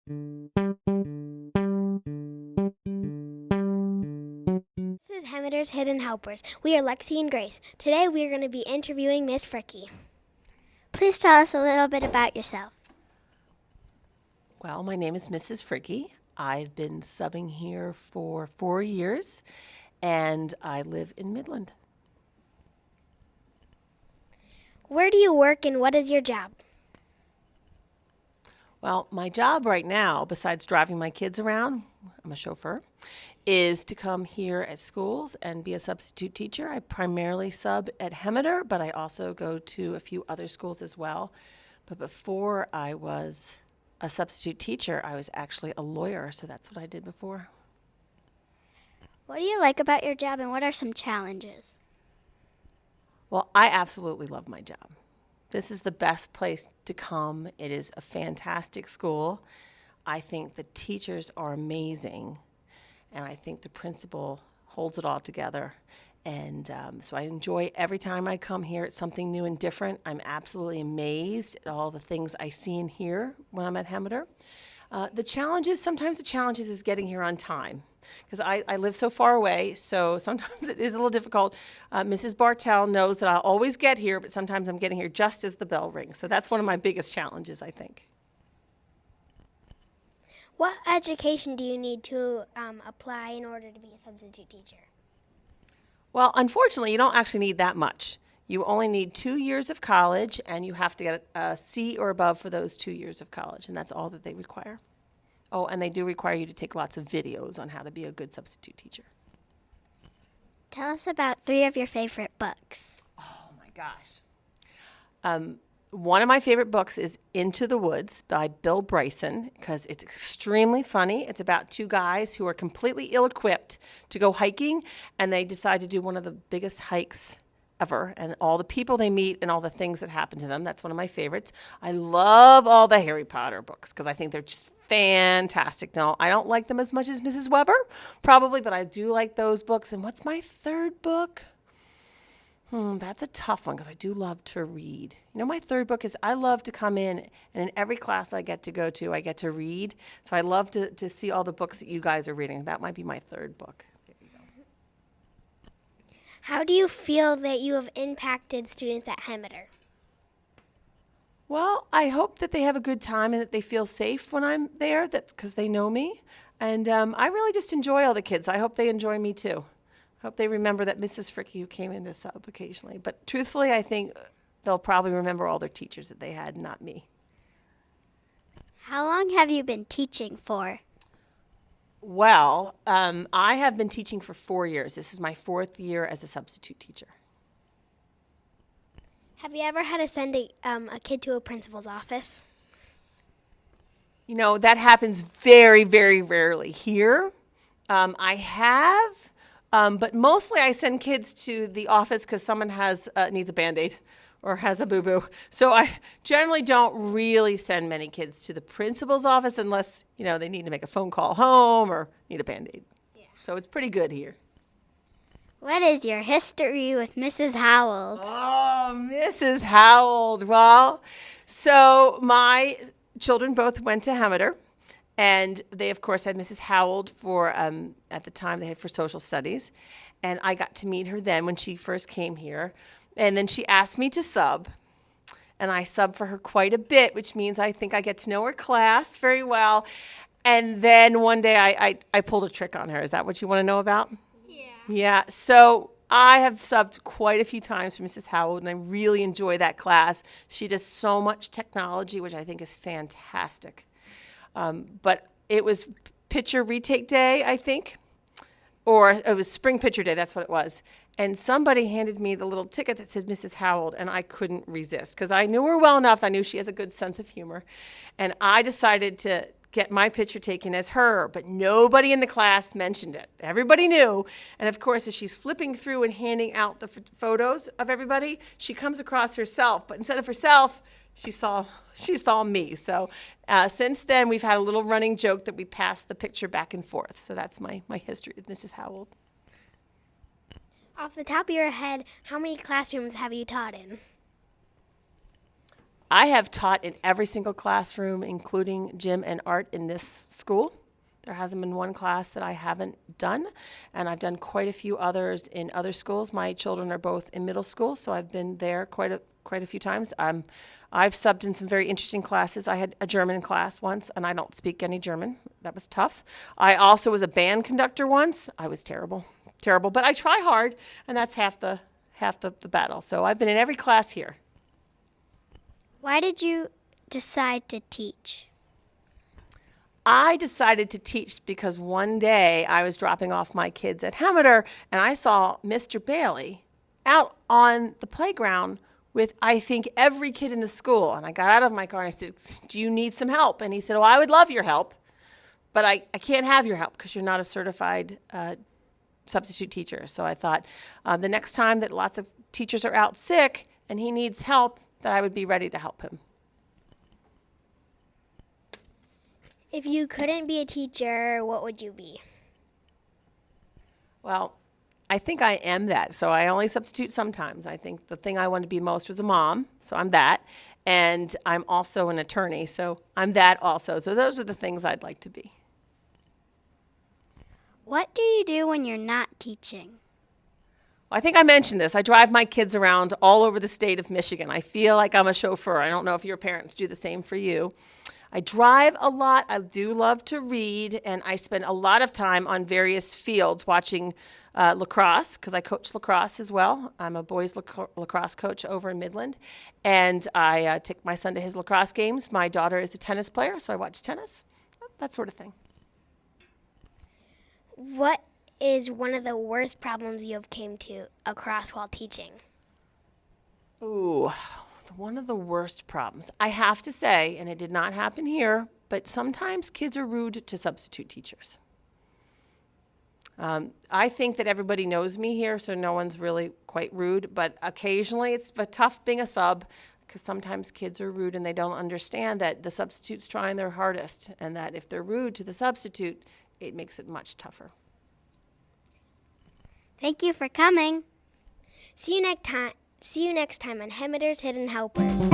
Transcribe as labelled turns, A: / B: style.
A: This is Hemmeter's Hidden Helpers. We are Lexi and Grace. Today we are going to be interviewing Miss Frickey. Please tell us a little bit about yourself.
B: Well, my name is Mrs. Frickey. I've been subbing here for 4 years, and I live in Midland.
A: Where do you work and what is your job?
B: Well, my job right now, besides driving my kids around, I'm a chauffeur, is to come here at schools and be a substitute teacher. I primarily sub at Hemmeter, but I also go to a few other schools as well. But before I was a substitute teacher, I was actually a lawyer, so that's what I did before.
A: What do you like about your job and what are some challenges?
B: Well, I absolutely love my job. This is the best place to come. It is a fantastic school. I think the teachers are amazing, and I think the principal holds it all together. And so I enjoy every time I come here. It's something new and different. I'm absolutely amazed at all the things I see and hear when I'm at Hemmeter. Sometimes the challenges is getting here on time, because I live so far away, so sometimes it is a little difficult. Mrs. Bartell knows that I'll always get here, but sometimes I'm getting here just as the bell rings. So that's one of my biggest challenges, I think.
A: What education do you need to apply in order to be a substitute teacher?
B: Well, unfortunately, you don't actually need that much. You only need 2 years of college, and you have to get a C or above for those 2 years of college, and that's all that they require. Oh, and they do require you to take lots of videos on how to be a good substitute teacher.
A: Tell us about 3 of your favorite books.
B: Oh my gosh. One of my favorite books is Into the Woods by Bill Bryson, because it's extremely funny. It's about 2 guys who are completely ill-equipped to go hiking, and they decide to do one of the biggest hikes ever, and all the people they meet and all the things that happen to them. That's one of my favorites. I love all the Harry Potter books because I think they're just fantastic. Now, I don't like them as much as Mrs. Weber, probably, but I do like those books. And what's my third book? That's a tough one because I do love to read. You know, my third book is I love to come in, and in every class I get to go to, I get to read. So I love to see all the books that you guys are reading. That might be my third book. There you go.
A: How do you feel that you have impacted students at Hemmeter?
B: Well, I hope that they have a good time and that they feel safe when I'm there, because they know me. And I really just enjoy all the kids. I hope they enjoy me too. I hope they remember that Mrs. Frickey who came in to sub occasionally. But truthfully, I think they'll probably remember all their teachers that they had, not me.
A: How long have you been teaching for?
B: Well, I have been teaching for 4 years. This is my 4th year as a substitute teacher.
A: Have you ever had to send a kid to a principal's office?
B: You know, that happens very, very rarely here. I have, but mostly I send kids to the office because someone needs a Band-Aid or has a boo-boo. So I generally don't really send many kids to the principal's office unless, you know, they need to make a phone call home or need a Band-Aid. Yeah. So it's pretty good here.
A: What is your history with Mrs. Howell?
B: Oh, Mrs. Howell. Well, so my children both went to Hemmeter, and they, of course, had Mrs. Howell for, at the time, they had for social studies. And I got to meet her then when she first came here. And then she asked me to sub, and I subbed for her quite a bit, which means I think I get to know her class very well. And then one day I pulled a trick on her. Is that what you want to know about? Yeah, so I have subbed quite a few times for Mrs. Howell, and I really enjoy that class. She does so much technology, which I think is fantastic. But it was picture retake day, I think, or it was spring picture day, that's what it was. And somebody handed me the little ticket that said Mrs. Howell, and I couldn't resist because I knew her well enough. I knew she has a good sense of humor. And I decided to get my picture taken as her, but nobody in the class mentioned it. Everybody knew. And of course, as she's flipping through and handing out the photos of everybody, she comes across herself. But instead of herself, she saw me. So since then, we've had a little running joke that we pass the picture back and forth. So that's my history with Mrs. Howell.
A: Off the top of your head, how many classrooms have you taught in?
B: I have taught in every single classroom, including gym and art in this school. There hasn't been one class that I haven't done, and I've done quite a few others in other schools. My children are both in middle school, so I've been there quite a few times. I've subbed in some very interesting classes. I had a German class once, and I don't speak any German. That was tough. I also was a band conductor once. I was terrible, but I try hard, and that's half the battle. So I've been in every class here.
A: Why did you decide to teach?
B: I decided to teach because one day I was dropping off my kids at Hemmeter, and I saw Mr. Bailey out on the playground with, I think, every kid in the school. And I got out of my car and I said, "Do you need some help?" And he said, "Oh, I would love your help, but I can't have your help because you're not a certified substitute teacher." So I thought the next time that lots of teachers are out sick and he needs help, that I would be ready to help him.
A: If you couldn't be a teacher, what would you be?
B: Well, I think I am that, so I only substitute sometimes. I think the thing I wanted to be most was a mom, so I'm that. And I'm also an attorney, so I'm that also. So those are the things I'd like to be.
A: What do you do when you're not teaching?
B: Well, I think I mentioned this. I drive my kids around all over the state of Michigan. I feel like I'm a chauffeur. I don't know if your parents do the same for you. I drive a lot. I do love to read, and I spend a lot of time on various fields watching lacrosse, because I coach lacrosse as well. I'm a boys lacrosse coach over in Midland, and I take my son to his lacrosse games. My daughter is a tennis player, so I watch tennis, that sort of thing.
A: What is one of the worst problems you have came to across while teaching?
B: Ooh, one of the worst problems. I have to say, and it did not happen here, but sometimes kids are rude to substitute teachers. I think that everybody knows me here, so no one's really quite rude, but occasionally it's tough being a sub because sometimes kids are rude and they don't understand that the substitute's trying their hardest, and that if they're rude to the substitute, it makes it much tougher.
A: Thank you for coming. See you next time on Hemmeter's Hidden Helpers.